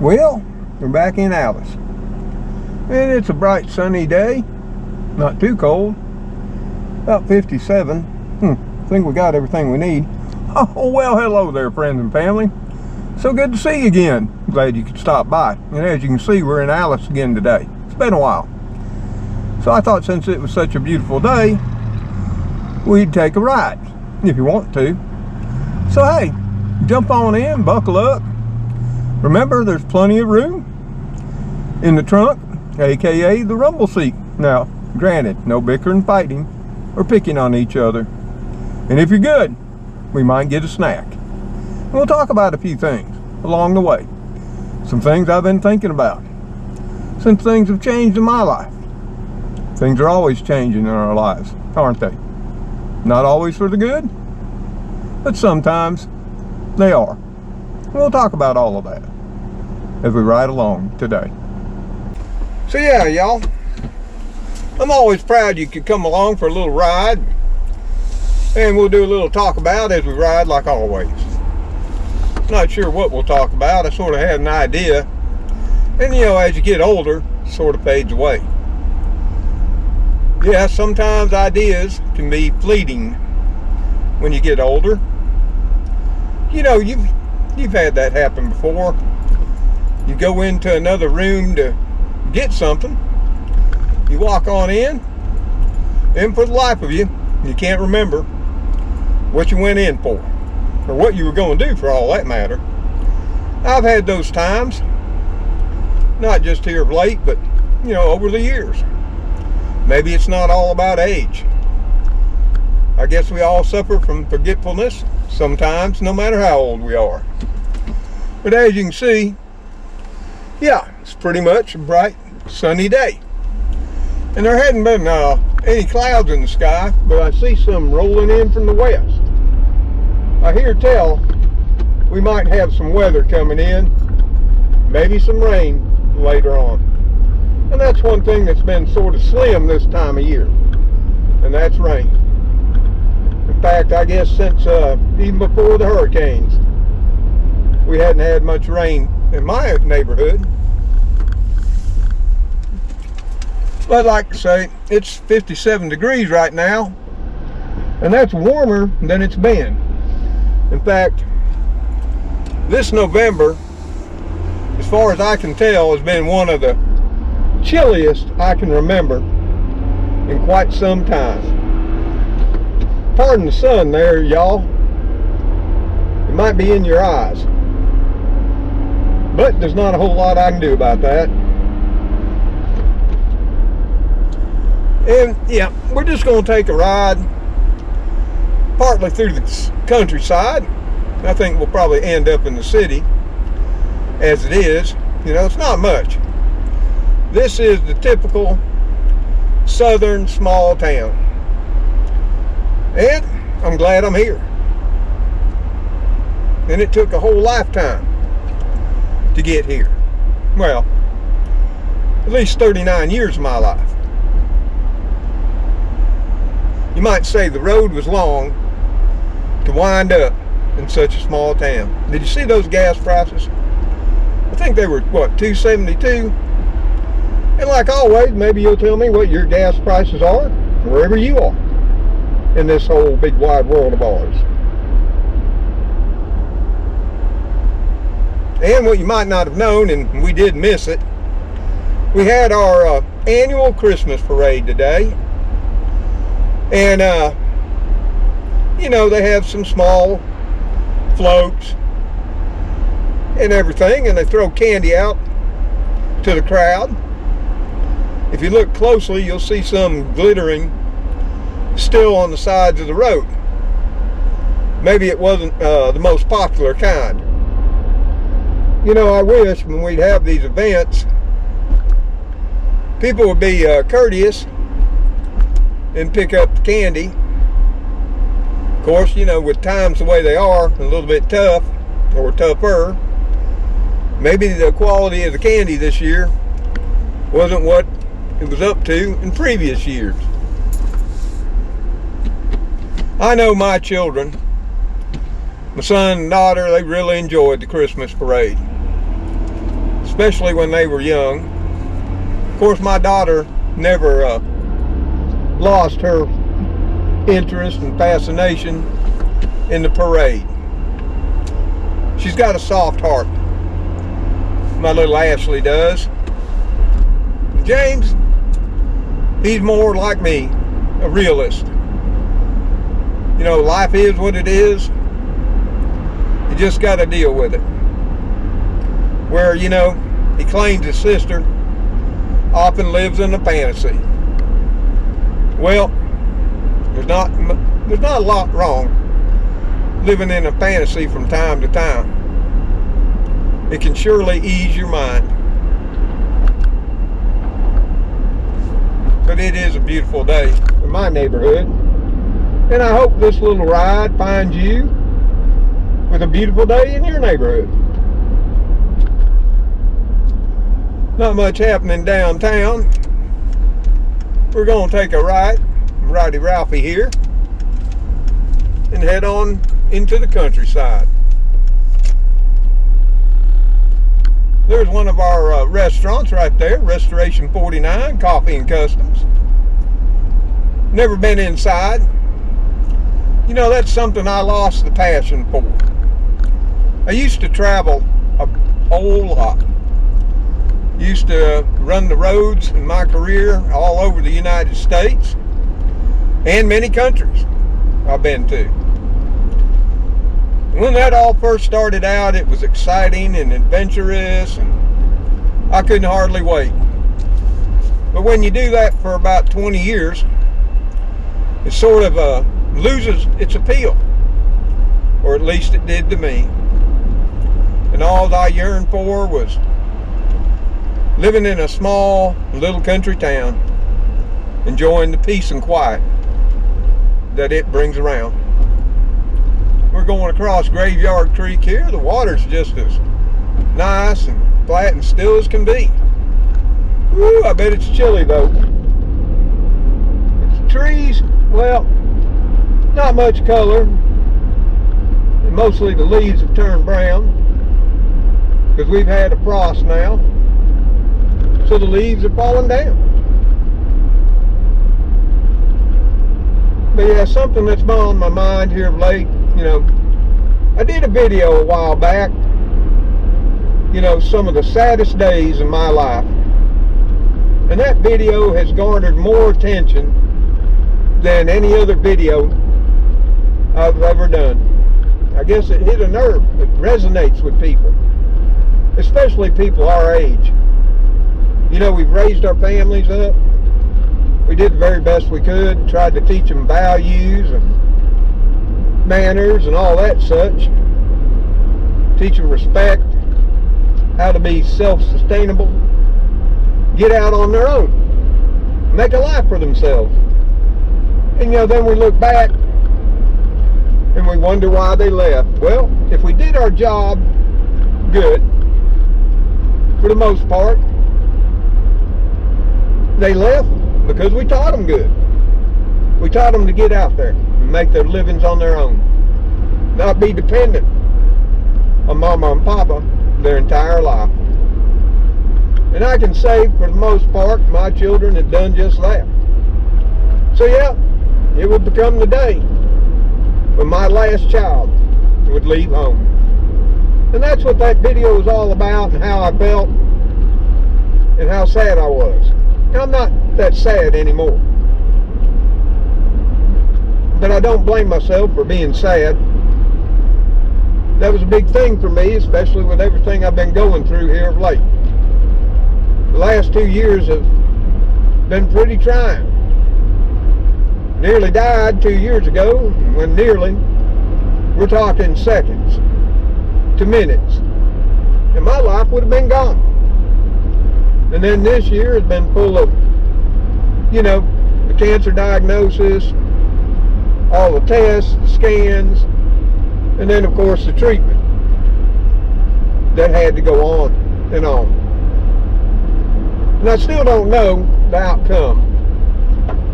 Well, we're back in Alice. And it's a bright sunny day. Not too cold. About 57. I think we got everything we need. Oh, well, hello there, friends and family. So good to see you again. Glad you could stop by. And as you can see, we're in Alice again today. It's been a while. So I thought since it was such a beautiful day, we'd take a ride, if you want to. So hey, jump on in, buckle up. Remember, there's plenty of room in the trunk, aka the rumble seat. Now, granted, no bickering, fighting, or picking on each other. And if you're good, we might get a snack. And we'll talk about a few things along the way. Some things I've been thinking about since things have changed in my life. Things are always changing in our lives, aren't they? Not always for the good, but sometimes they are. And we'll talk about all of that as we ride along today. So yeah, y'all, I'm always proud you could come along for a little ride, and we'll do a little talk about as we ride, like always. Not sure what we'll talk about. I sort of had an idea, and you know, as you get older, it sort of fades away. Yeah, sometimes ideas can be fleeting when you get older. You know, you've had that happen before. You go into another room to get something, you walk on in, and for the life of you, you can't remember what you went in for, or what you were going to do for all that matter. I've had those times, not just here of late, but you know, over the years. Maybe it's not all about age. I guess we all suffer from forgetfulness sometimes, no matter how old we are. But as you can see, yeah, it's pretty much a bright, sunny day. And there hadn't been any clouds in the sky, but I see some rolling in from the west. I hear tell we might have some weather coming in, maybe some rain later on. And that's one thing that's been sort of slim this time of year, and that's rain. In fact, I guess since even before the hurricanes, we hadn't had much rain in my neighborhood. But like I say, it's 57 degrees right now, and that's warmer than it's been. In fact, this November, as far as I can tell, has been one of the chilliest I can remember in quite some time. Pardon the sun there, y'all. It might be in your eyes, but there's not a whole lot I can do about that. And yeah, we're just going to take a ride partly through the countryside. I think we'll probably end up in the city as it is. You know, it's not much. This is the typical southern small town. And I'm glad I'm here. And it took a whole lifetime to get here. Well, at least 39 years of my life. You might say the road was long to wind up in such a small town. Did you see those gas prices? I think they were, what, $2.72? And like always, maybe you'll tell me what your gas prices are wherever you are in this whole big wide world of ours. And what you might not have known, and we did miss it, we had our annual Christmas parade today. And, you know, they have some small floats and everything, and they throw candy out to the crowd. If you look closely, you'll see some glittering still on the sides of the road. Maybe it wasn't the most popular kind. You know, I wish when we'd have these events, people would be courteous and pick up the candy. Of course, you know, with times the way they are, a little bit tough, or tougher, maybe the quality of the candy this year wasn't what it was up to in previous years. I know my children, my son and daughter, they really enjoyed the Christmas parade. especially when they were young. Of course, my daughter never lost her interest and fascination in the parade. She's got a soft heart. My little Ashley does. James, he's more like me, a realist. You know, life is what it is. You just got to deal with it. Where, you know, he claims his sister often lives in a fantasy. Well, there's not a lot wrong living in a fantasy from time to time. It can surely ease your mind. But it is a beautiful day in my neighborhood. And I hope this little ride finds you with a beautiful day in your neighborhood. Not much happening downtown. We're going to take a right, Righty Ralphie here, and head on into the countryside. There's one of our restaurants right there, Restoration 49, Coffee and Customs. Never been inside. You know, that's something I lost the passion for. I used to travel a whole lot. Used to run the roads in my career all over the United States and many countries I've been to. When that all first started out, it was exciting and adventurous, and I couldn't hardly wait. But when you do that for about 20 years, it sort of loses its appeal, or at least it did to me. And all I yearned for was living in a small little country town, enjoying the peace and quiet that it brings around. We're going across Graveyard Creek here. The water's just as nice and flat and still as can be. Woo, I bet it's chilly though. The trees, well, not much color. And mostly the leaves have turned brown because we've had a frost now. So the leaves are falling down. But yeah, something that's been on my mind here of late, you know, I did a video a while back, you know, some of the saddest days in my life. And that video has garnered more attention than any other video I've ever done. I guess it hit a nerve. It resonates with people, especially people our age. You know, we've raised our families up. We did the very best we could, tried to teach them values and manners and all that such. Teach them respect, how to be self-sustainable, get out on their own, make a life for themselves. And you know, then we look back and we wonder why they left. Well, if we did our job good, for the most part, they left because we taught them good. We taught them to get out there and make their livings on their own. Not be dependent on mama and papa their entire life. And I can say, for the most part, my children have done just that. So yeah, it would become the day when my last child would leave home. And that's what that video was all about, and how I felt and how sad I was. Now, I'm not that sad anymore, but I don't blame myself for being sad. That was a big thing for me, especially with everything I've been going through here of late. The last 2 years have been pretty trying. Nearly died 2 years ago. When nearly, we're talking seconds to minutes, and my life would have been gone. And then this year has been full of, you know, the cancer diagnosis, all the tests, the scans, and then of course the treatment that had to go on and on. And I still don't know the outcome,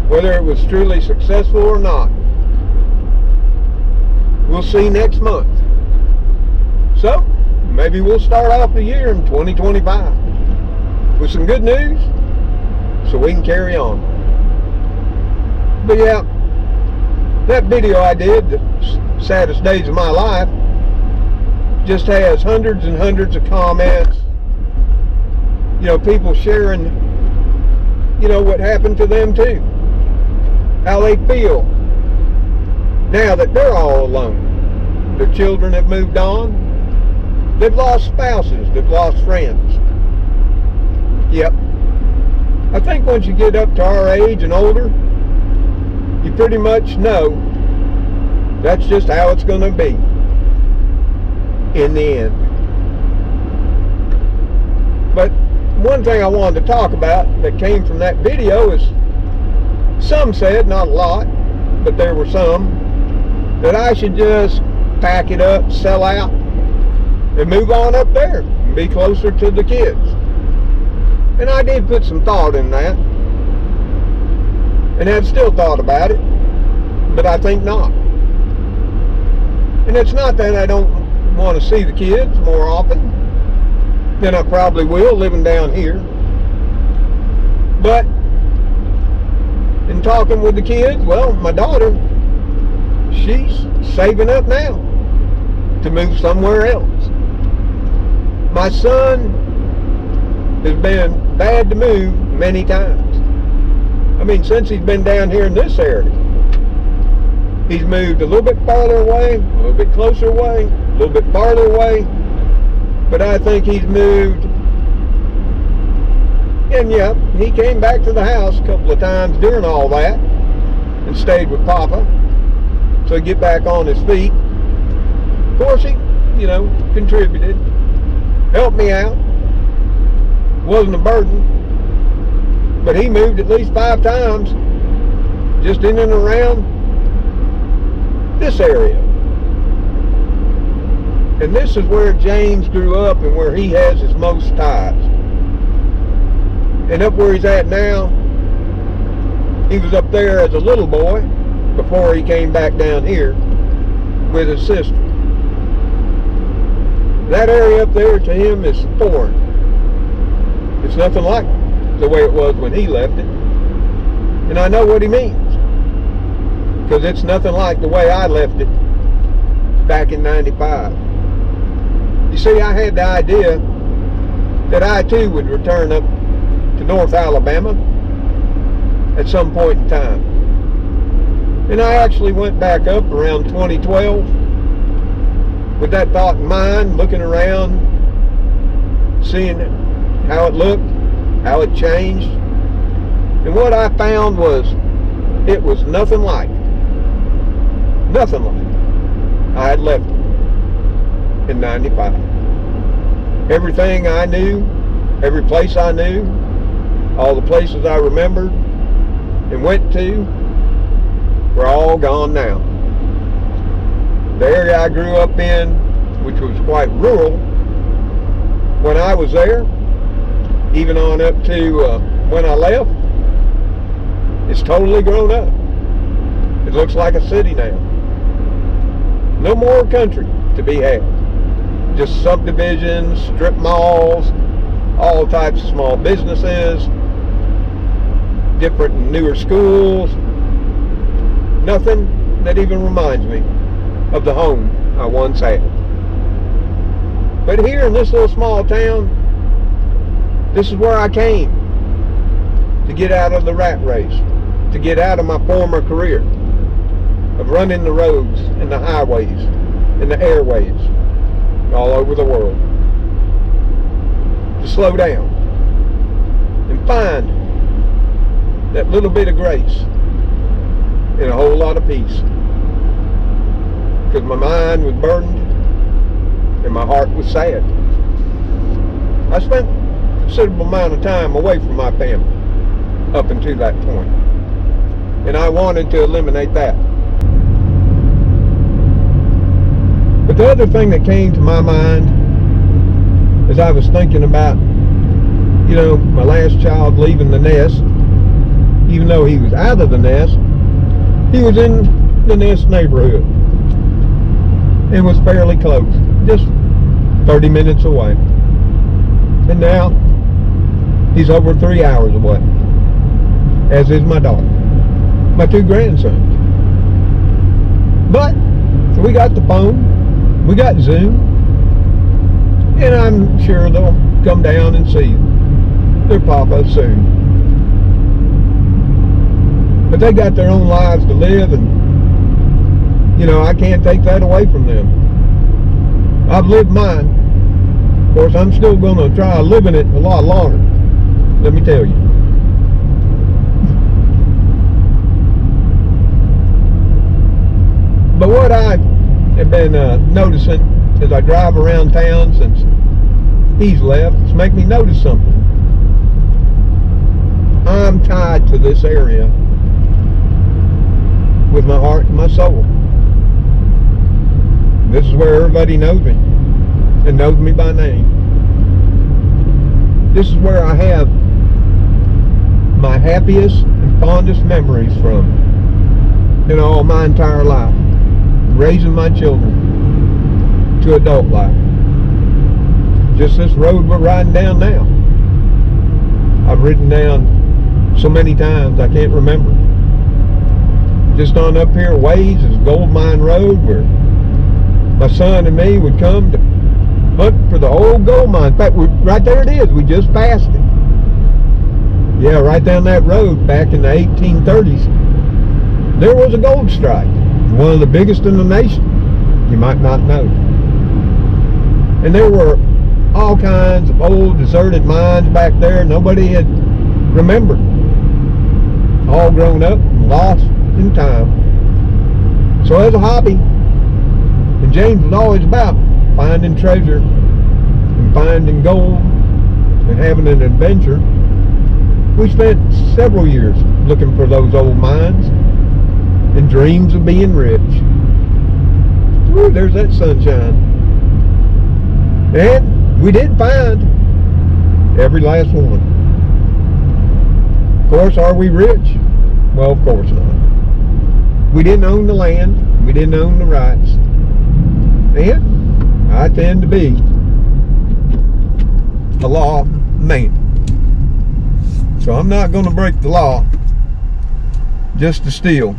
whether it was truly successful or not. We'll see next month. So, maybe we'll start off the year in 2025 with some good news so we can carry on. But yeah, that video I did, the saddest days of my life, just has hundreds and hundreds of comments. You know, people sharing, you know, what happened to them too. How they feel now that they're all alone. Their children have moved on. They've lost spouses. They've lost friends. Yep. I think once you get up to our age and older, you pretty much know that's just how it's going to be in the end. But one thing I wanted to talk about that came from that video is, some said, not a lot, but there were some, that I should just pack it up, sell out, and move on up there and be closer to the kids. And I did put some thought in that, and I've still thought about it, but I think not. And it's not that I don't want to see the kids more often than I probably will living down here, but in talking with the kids, well, my daughter, she's saving up now to move somewhere else. My son has been bad to move many times. I mean, since he's been down here in this area, he's moved a little bit farther away, a little bit closer away, a little bit farther away, but I think he's moved. And yeah, he came back to the house a couple of times during all that and stayed with Papa so he'd get back on his feet. Of course, he, you know, contributed, helped me out, wasn't a burden, but he moved at least 5 times just in and around this area. And this is where James grew up and where he has his most ties. And up where he's at now, he was up there as a little boy before he came back down here with his sister. That area up there to him is foreign. It's nothing like the way it was when he left it. And I know what he means, because it's nothing like the way I left it back in '95. You see, I had the idea that I too would return up to North Alabama at some point in time. And I actually went back up around 2012 with that thought in mind, looking around, seeing how it looked, how it changed. And what I found was, it was nothing like I had left it in '95. Everything I knew, every place I knew, all the places I remembered and went to were all gone now. The area I grew up in, which was quite rural, when I was there, even on up to when I left, it's totally grown up. It looks like a city now. No more country to be had. Just subdivisions, strip malls, all types of small businesses, different and newer schools. Nothing that even reminds me of the home I once had. But here in this little small town, this is where I came to get out of the rat race, to get out of my former career of running the roads and the highways and the airways all over the world. To slow down and find that little bit of grace and a whole lot of peace. Because my mind was burdened and my heart was sad. I spent a considerable amount of time away from my family up until that point. And I wanted to eliminate that. But the other thing that came to my mind as I was thinking about, you know, my last child leaving the nest, even though he was out of the nest, he was in the nest neighborhood and was fairly close. Just 30 minutes away. And now he's over 3 hours away, as is my daughter, my 2 grandsons. But we got the phone, we got Zoom, and I'm sure they'll come down and see their papa soon. But they got their own lives to live, and I can't take that away from them. I've lived mine. Of course, I'm still going to try living it a lot longer, let me tell you. But what I have been noticing as I drive around town since he's left, it's making me notice something. I'm tied to this area with my heart and my soul. This is where everybody knows me and knows me by name. This is where I have my happiest and fondest memories from my entire life, raising my children to adult life. Just this road we're riding down now, I've ridden down so many times I can't remember. Just on up here ways is Gold Mine Road, where my son and me would come to hunt for the old gold mine. In fact, right there it is. We just passed it. Yeah, right down that road back in the 1830s, there was a gold strike, one of the biggest in the nation. You might not know. And there were all kinds of old deserted mines back there nobody had remembered. All grown up and lost in time. So as a hobby, and James was always about finding treasure and finding gold and having an adventure, we spent several years looking for those old mines and dreams of being rich. Ooh, there's that sunshine. And we did find every last one. Of course, are we rich? Well, of course not. We didn't own the land. We didn't own the rights. And I tend to be a law man. So I'm not going to break the law just to steal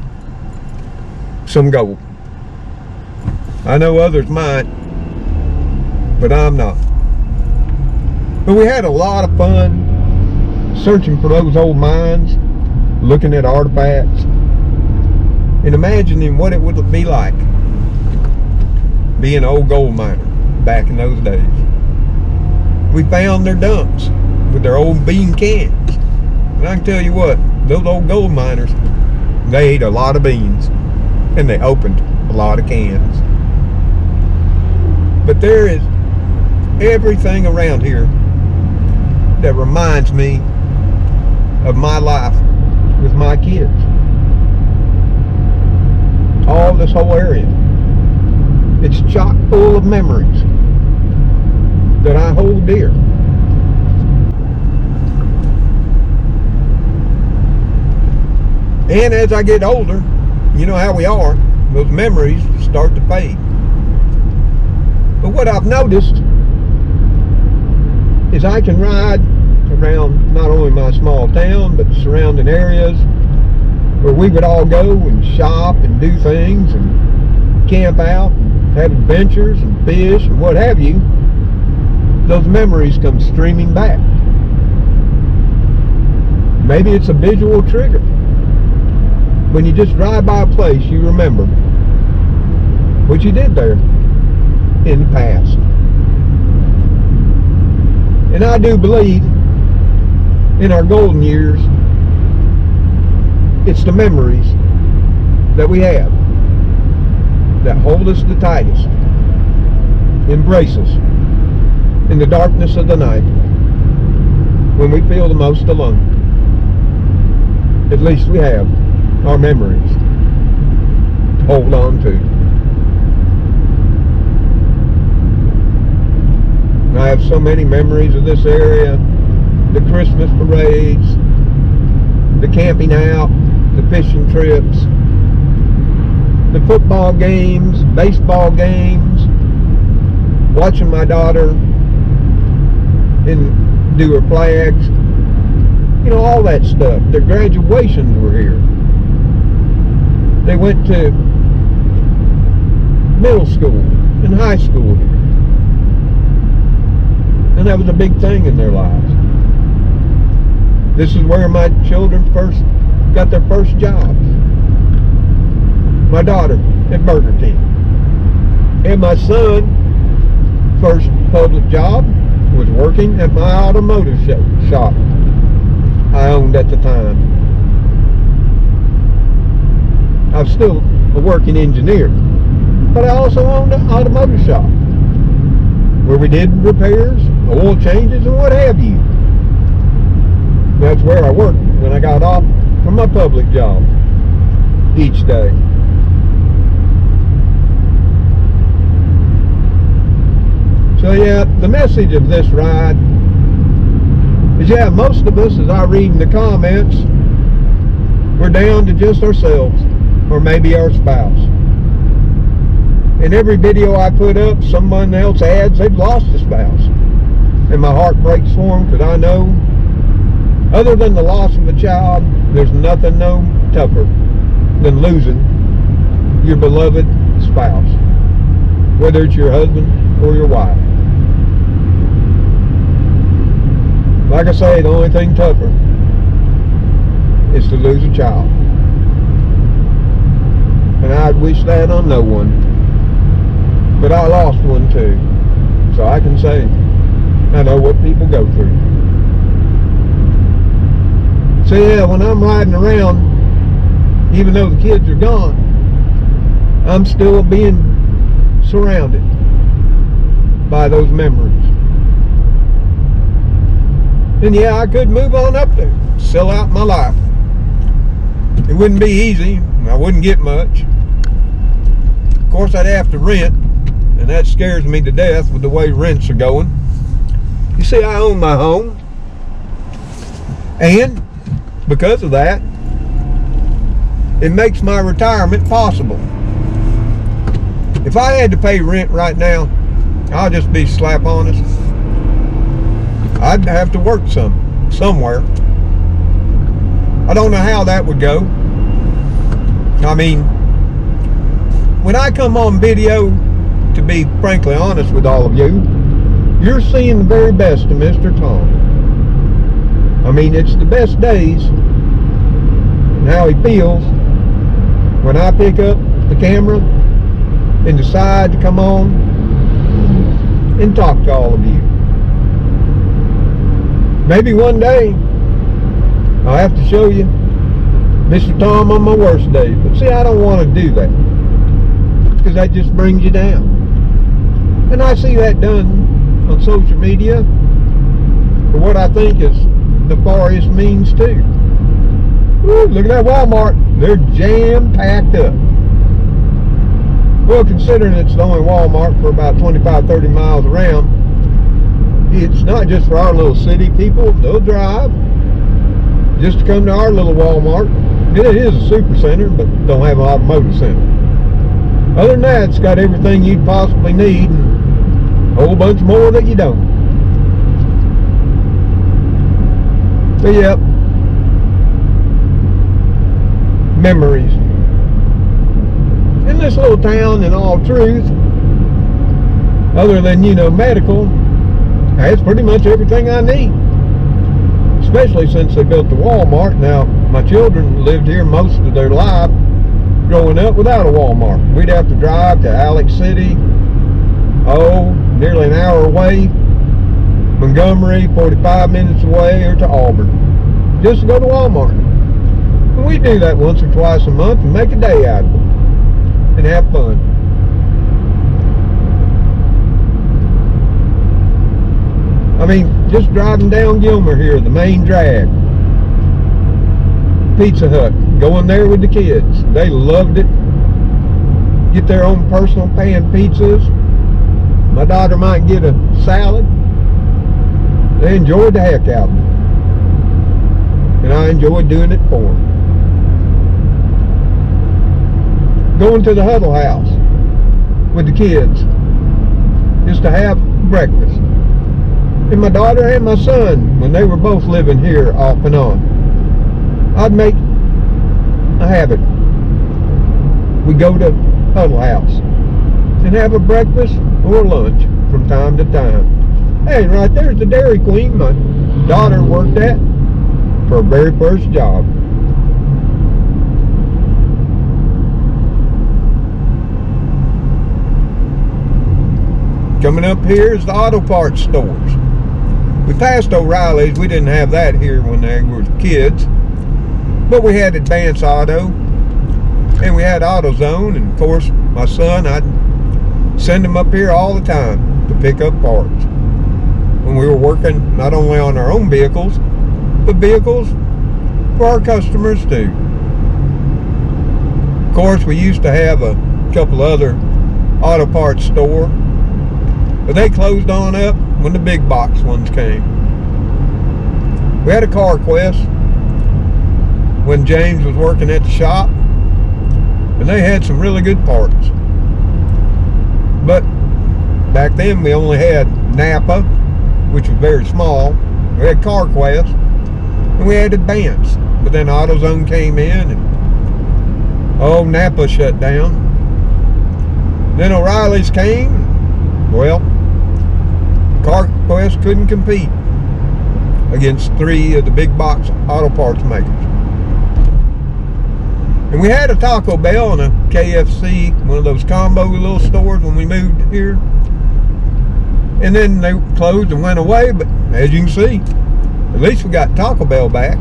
some gold. I know others might, but I'm not. But we had a lot of fun searching for those old mines, looking at artifacts, and imagining what it would be like being an old gold miner back in those days. We found their dumps with their old bean cans. And I can tell you what, those old gold miners, they ate a lot of beans and they opened a lot of cans. But there is everything around here that reminds me of my life with my kids. All this whole area. It's chock full of memories that I hold dear. And as I get older, you know how we are, those memories start to fade. But what I've noticed is I can ride around not only my small town, but surrounding areas where we would all go and shop and do things and camp out and have adventures and fish and what have you. Those memories come streaming back. Maybe it's a visual trigger. When you just drive by a place, you remember what you did there in the past. And I do believe in our golden years, it's the memories that we have that hold us the tightest, embrace us in the darkness of the night when we feel the most alone. At least we have our memories to hold on to. I have so many memories of this area, the Christmas parades, the camping out, the fishing trips, the football games, baseball games, watching my daughter do her flags, you know, all that stuff. Their graduations were here. They went to middle school and high school here. And that was a big thing in their lives. This is where my children first got their first jobs. My daughter at Burger King. And my son, first public job was working at my automotive shop I owned at the time. I was still a working engineer, but I also owned an automotive shop where we did repairs, oil changes, and what have you. That's where I worked when I got off from my public job each day. So yeah, the message of this ride is, yeah, most of us, as I read in the comments, we're down to just ourselves, or maybe our spouse. In every video I put up, someone else adds they've lost a spouse. And my heart breaks for them, because I know, other than the loss of a child, there's nothing no tougher than losing your beloved spouse, whether it's your husband or your wife. Like I say, the only thing tougher is to lose a child. And I'd wish that on no one. But I lost one too. So I can say, I know what people go through. So yeah, when I'm riding around, even though the kids are gone, I'm still being surrounded by those memories. And yeah, I could move on up there, sell out my life. It wouldn't be easy. I wouldn't get much. Of course, I'd have to rent, and that scares me to death with the way rents are going. You see, I own my home, and because of that, it makes my retirement possible. If I had to pay rent right now, I'll just be slap honest, I'd have to work somewhere. I don't know how that would go. I mean, when I come on video, to be frankly honest with all of you, you're seeing the very best of Mr. Tom. I mean, it's the best days and how he feels when I pick up the camera and decide to come on and talk to all of you. Maybe one day I'll have to show you Mr. Tom on my worst day. But see, I don't want to do that, because that just brings you down. And I see that done on social media for what I think is nefarious means too. Ooh, look at that Walmart. They're jam-packed up. Well, considering it's the only Walmart for about 25-30 miles around, it's not just for our little city people. They'll drive just to come to our little Walmart. It is a super center, but don't have an automotive center. Other than that, it's got everything you'd possibly need and a whole bunch more that you don't. So yep, memories. In this little town, in all truth, other than, you know, medical, has pretty much everything I need. Especially since they built the Walmart. Now, my children lived here most of their life growing up without a Walmart. We'd have to drive to Alex City, nearly an hour away, Montgomery, 45 minutes away, or to Auburn, just to go to Walmart. And we do that once or twice a month and make a day out of it and have fun. I mean, just driving down Gilmer here, the main drag, Pizza Hut, going there with the kids. They loved it. Get their own personal pan pizzas. My daughter might get a salad. They enjoyed the heck out of it. And I enjoyed doing it for them. Going to the Huddle House with the kids is to have breakfast. And my daughter and my son, when they were both living here off and on, I'd make a habit. We go to Huddle House and have a breakfast or lunch from time to time. Hey, right there's the Dairy Queen my daughter worked at for her very first job. Coming up here is the auto parts stores. We passed O'Reilly's. We didn't have that here when they were kids. But we had Advance Auto. And we had AutoZone. And of course, my son, I'd send him up here all the time to pick up parts. When we were working not only on our own vehicles, but vehicles for our customers too. Of course, we used to have a couple other auto parts stores. But they closed on up when the big box ones came. We had a CarQuest when James was working at the shop, and they had some really good parts. But back then we only had Napa, which was very small. We had CarQuest, and we had Advance. But then AutoZone came in, and Napa shut down. Then O'Reilly's came. Well, CarQuest couldn't compete against 3 of the big box auto parts makers. And we had a Taco Bell and a KFC, one of those combo little stores when we moved here. And then they closed and went away, but as you can see, at least we got Taco Bell back.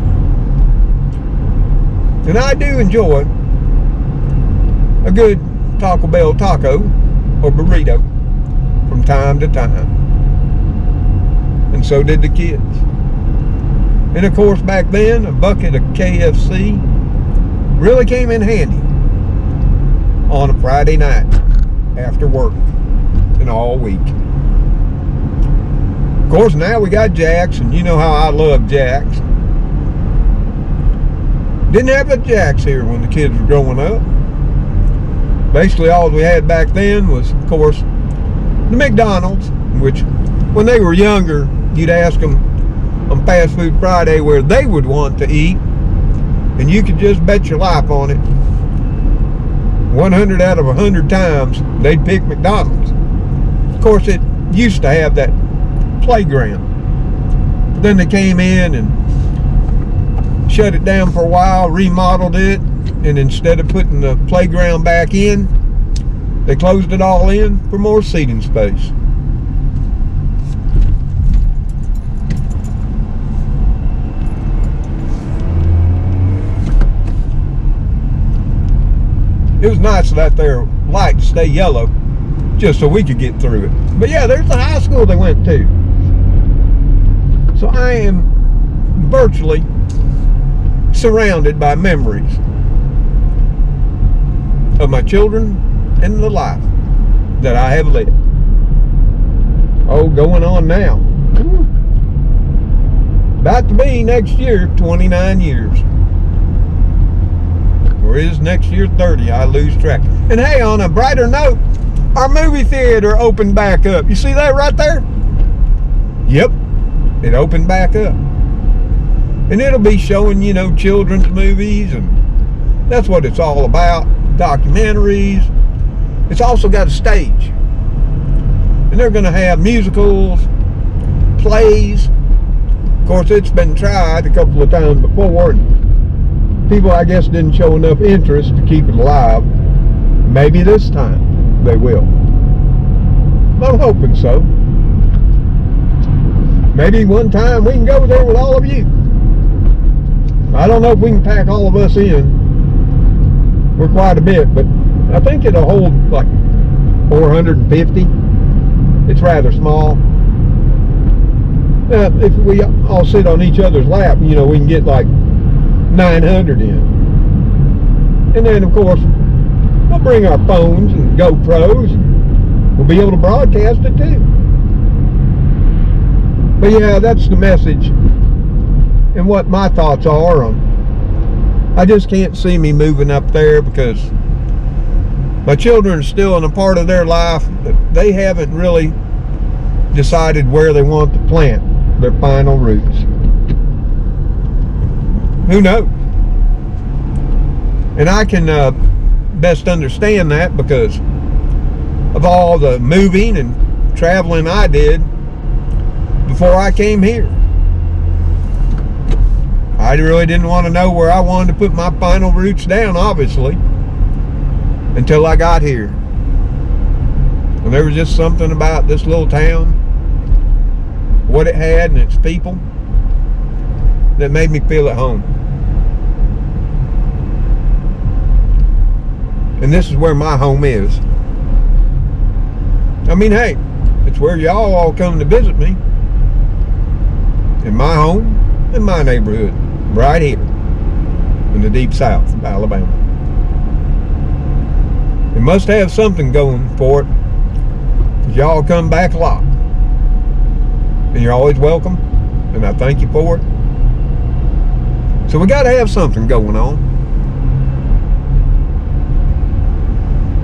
And I do enjoy a good Taco Bell taco or burrito from time to time. And so did the kids. And of course back then a bucket of KFC really came in handy on a Friday night after work and all week. Of course now we got Jack's, and you know how I love Jack's. Didn't have the Jack's here when the kids were growing up. Basically all we had back then was, of course, the McDonald's, which when they were younger, you'd ask them on Fast Food Friday where they would want to eat, and you could just bet your life on it. 100 out of 100 times, they'd pick McDonald's. Of course, it used to have that playground. Then they came in and shut it down for a while, remodeled it, and instead of putting the playground back in, they closed it all in for more seating space. It was nice that their lights stay yellow just so we could get through it. But yeah, there's the high school they went to. So I am virtually surrounded by memories of my children and the life that I have led. Going on now. About to be next year 29 years. Or is next year 30? I lose track. And hey, on a brighter note, our movie theater opened back up. You see that right there? Yep, it opened back up. And it'll be showing, children's movies, and that's what it's all about. Documentaries. It's also got a stage. And they're going to have musicals, plays. Of course, it's been tried a couple of times before, and people, I guess, didn't show enough interest to keep it alive. Maybe this time they will. I'm hoping so. Maybe one time we can go there with all of you. I don't know if we can pack all of us in. We're quite a bit, but I think it'll hold like 450. It's rather small. If we all sit on each other's lap, we can get like 900 in. And then of course we'll bring our phones and GoPros, and we'll be able to broadcast it too. But yeah, that's the message and what my thoughts are on. I just can't see me moving up there because my children are still in a part of their life that they haven't really decided where they want to plant their final roots. Who knows? And I can best understand that because of all the moving and traveling I did before I came here. I really didn't want to know where I wanted to put my final roots down, obviously, until I got here. And there was just something about this little town, what it had and its people, that made me feel at home. And this is where my home is. I mean, hey, it's where y'all all come to visit me. In my home, in my neighborhood, right here in the deep south of Alabama. It must have something going for it, because y'all come back a lot. And you're always welcome, and I thank you for it. So we got to have something going on.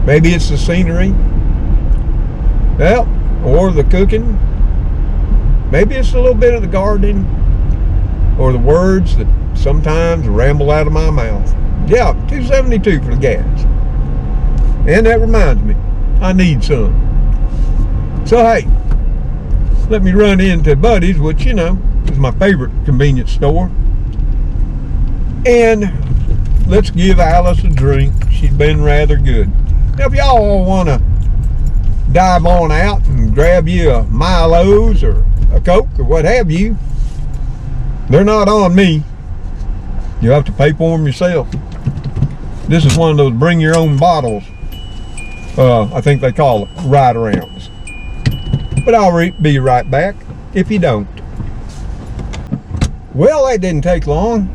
Maybe it's the scenery, well, or the cooking. Maybe it's a little bit of the gardening, or the words that sometimes ramble out of my mouth. Yeah, $2.72 for the gas. And that reminds me, I need some. So hey, let me run into Buddy's, which, you know, is my favorite convenience store. And let's give Alice a drink. She's been rather good. Now, if y'all all want to dive on out and grab you a Milo's or a Coke or what have you, they're not on me. You have to pay for them yourself. This is one of those bring your own bottles. I think they call it ride arounds. But I'll be right back if you don't. Well, that didn't take long.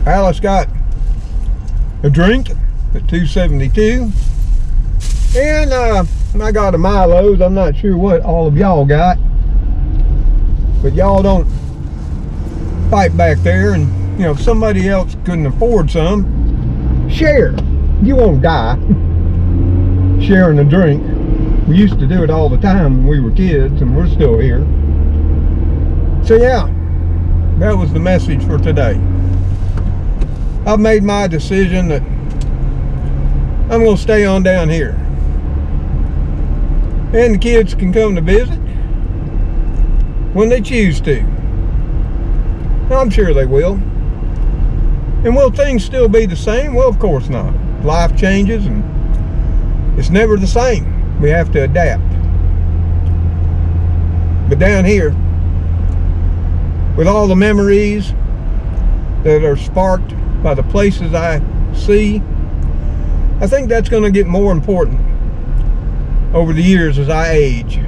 Alice got a drink at $2.72, and I got a Milo's. I'm not sure what all of y'all got, but y'all don't fight back there. And you know, if somebody else couldn't afford some, share. You won't die sharing a drink. We used to do it all the time when we were kids, and we're still here. So yeah, that was the message for today. I've made my decision that I'm going to stay on down here. And the kids can come to visit when they choose to. I'm sure they will. And will things still be the same? Well, of course not. Life changes and it's never the same. We have to adapt. But down here, with all the memories that are sparked by the places I see, I think that's going to get more important over the years as I age.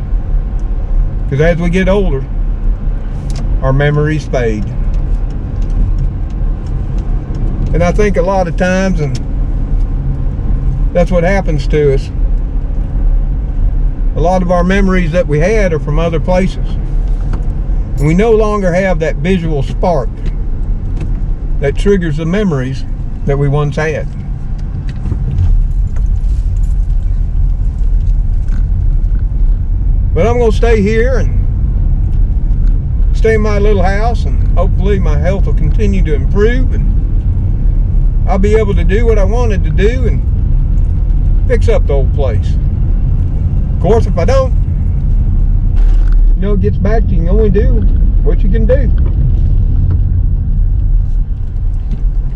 Because as we get older, our memories fade. And I think a lot of times, and that's what happens to us, a lot of our memories that we had are from other places. And we no longer have that visual spark that triggers the memories that we once had. But I'm going to stay here and stay in my little house, and hopefully my health will continue to improve, and I'll be able to do what I wanted to do and fix up the old place. Of course, if I don't, you know, it gets back to you can only do what you can do.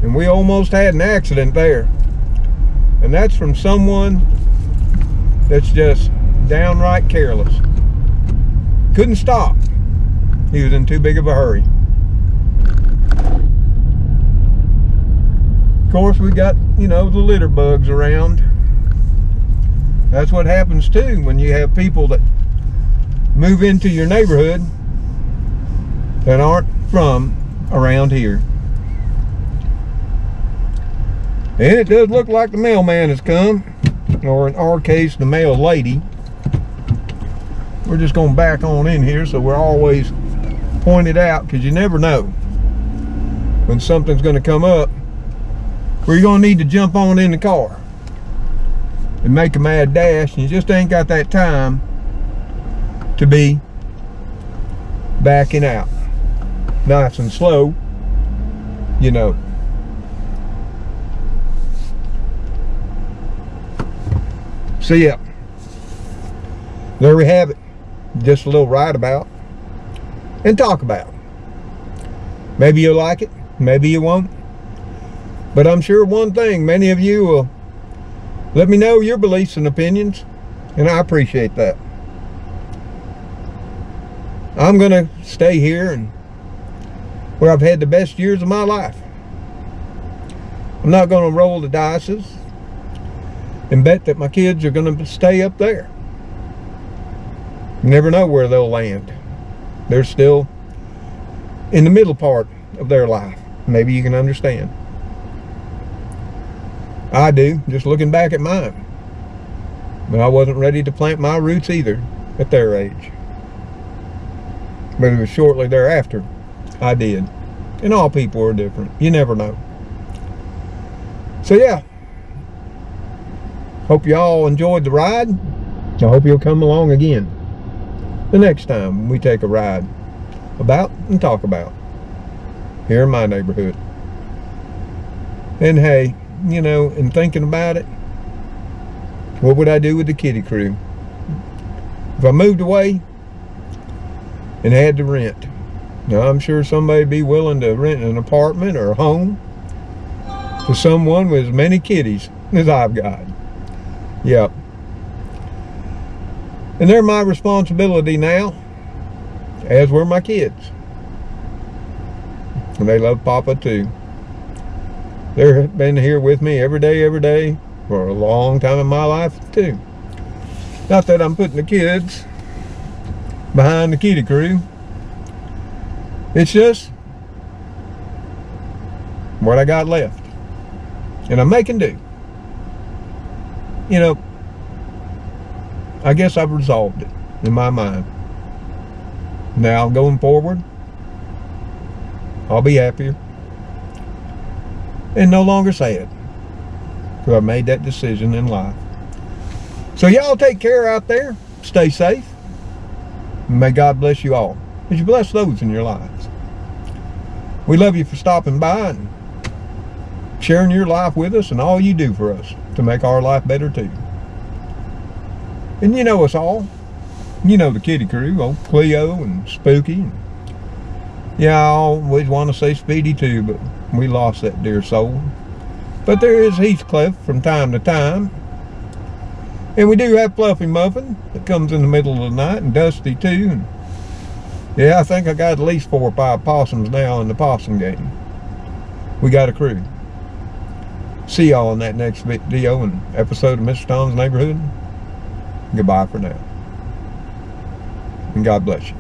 And we almost had an accident there. And that's from someone that's just downright careless. Couldn't stop. He was in too big of a hurry. Of course, we got, you know, the litter bugs around. That's what happens too when you have people that move into your neighborhood that aren't from around here. And it does look like the mailman has come, or in our case, the mail lady. We're just going to back on in here so we're always pointed out, because you never know when something's going to come up where you're going to need to jump on in the car and make a mad dash, and you just ain't got that time to be backing out. Nice and slow, you know. So yeah, there we have it. Just a little write about and talk about. Maybe you'll like it, maybe you won't. But I'm sure one thing, many of you will let me know your beliefs and opinions, and I appreciate that. I'm going to stay here and where I've had the best years of my life. I'm not going to roll the dice and bet that my kids are going to stay up there. You never know where they'll land. They're still in the middle part of their life. Maybe you can understand. I do, just looking back at mine. But I wasn't ready to plant my roots either at their age. But it was shortly thereafter I did. And all people are different. You never know. So yeah. Hope y'all enjoyed the ride. I hope you'll come along again the next time we take a ride about and talk about here in my neighborhood. And hey, you know, in thinking about it, what would I do with the kiddie crew? If I moved away and had to rent, now I'm sure somebody'd be willing to rent an apartment or a home to someone with as many kiddies as I've got. Yep. And they're my responsibility now, as were my kids. And they love Papa too. They've been here with me every day for a long time in my life too. Not that I'm putting the kids behind the kiddie crew. It's just what I got left. And I'm making do. You know, I guess I've resolved it in my mind. Now going forward, I'll be happier and no longer sad because I made that decision in life. So y'all take care out there. Stay safe. And may God bless you all as you bless those in your lives. We love you for stopping by and sharing your life with us and all you do for us to make our life better too. And you know us all. You know the kiddie crew, old Cleo and Spooky. Yeah, I always want to say Speedy too, but we lost that dear soul. But there is Heathcliff from time to time. And we do have Fluffy Muffin that comes in the middle of the night, and Dusty too. And yeah, I think I got at least 4 or 5 possums now in the possum game. We got a crew. See y'all in that next video and episode of Mr. Tom's Neighborhood. Goodbye for now. And God bless you.